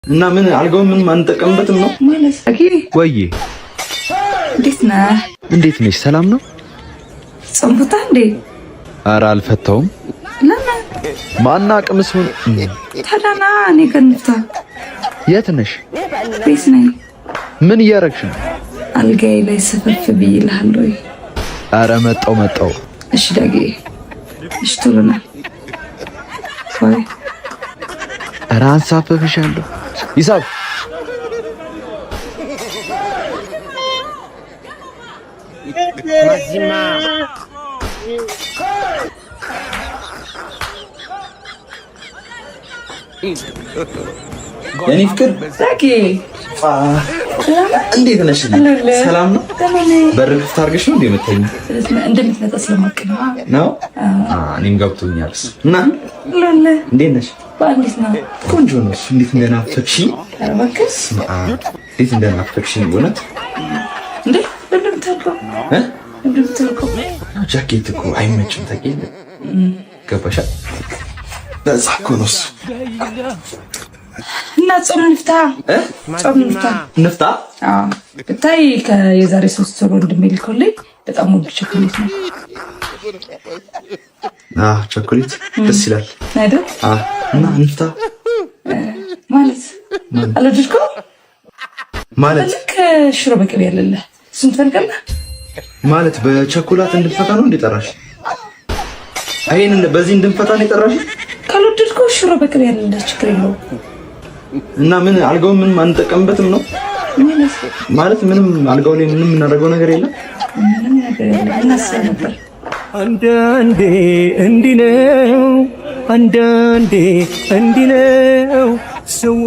እና ምን አልጋው ምን አንጠቀምበትም ነው ማለት ወይ? እንዴት ነህ? እንዴት ነሽ? ሰላም ነው? ጾምኩታ እንዴ? ኧረ አልፈታውም። ለምን? ማና አቅምስ ሆነ ታዳና እኔ ከንፍታ። የት ነሽ? ቤት ነኝ። ምን እያረግሽ ነው? አልጋዬ ላይ ሰፈፍ ብዬልሃለሁ። ኧረ መጣው። እሺ ዳጊ፣ እሺ ቶሎ ና። ወይ ኧረ አንሳፈፍሻለሁ። ይሳብ ማዚማ የኔ ፍቅር ዳጊ፣ እንዴት ነሽ? ሰላም ነው? በር ክፍት አድርገሽ ነው እንደመተኝ እንደምትመጣ ስለማውቅ ነው። እኔም ገብቶኛል። እና እንዴት ነሽ? ባንዲስ ነው። ቆንጆ ነው። እንዴት እንደናፈቅሽኝ እባክህ። እንዴት እንደናፈቅሽኝ እውነት። እንዴ እንደምታውቀው ጃኬት እኮ አይመችም ታውቂያለሽ። ገባሻ? በዛ እኮ ነው እሱ። እና ጾም ንፍታ። አዎ እታይ ከየዛሬ 3 ወር ወንድሜ ልኮልኝ በጣም ወድ ቸኮሌት ነው። ቸኮሌት ደስ ይላል አይደል? እና ንፍታ ማለት አለድርኮ ማለት ልክ ሽሮ በቅቤ ያለልህ እሱን ትፈልጋለህ ማለት በቸኮላት እንድንፈታ ነው እንደጠራሽ? አይን በዚህ እንድንፈታ ነው የጠራሽ? ካልወደድከው ሽሮ በቅቤ ያለልህ ችግር የለውም። እና ምን አልጋው ምን አንጠቀምበትም ነው ማለት? ምንም አልጋው ላይ ምንም የምናደርገው ነገር የለም። ምንም ነገር የለም። እናስብ ነበር። አንዳንዴ እንዲህ ነው፣ አንዳንዴ እንዲህ ነው ሰው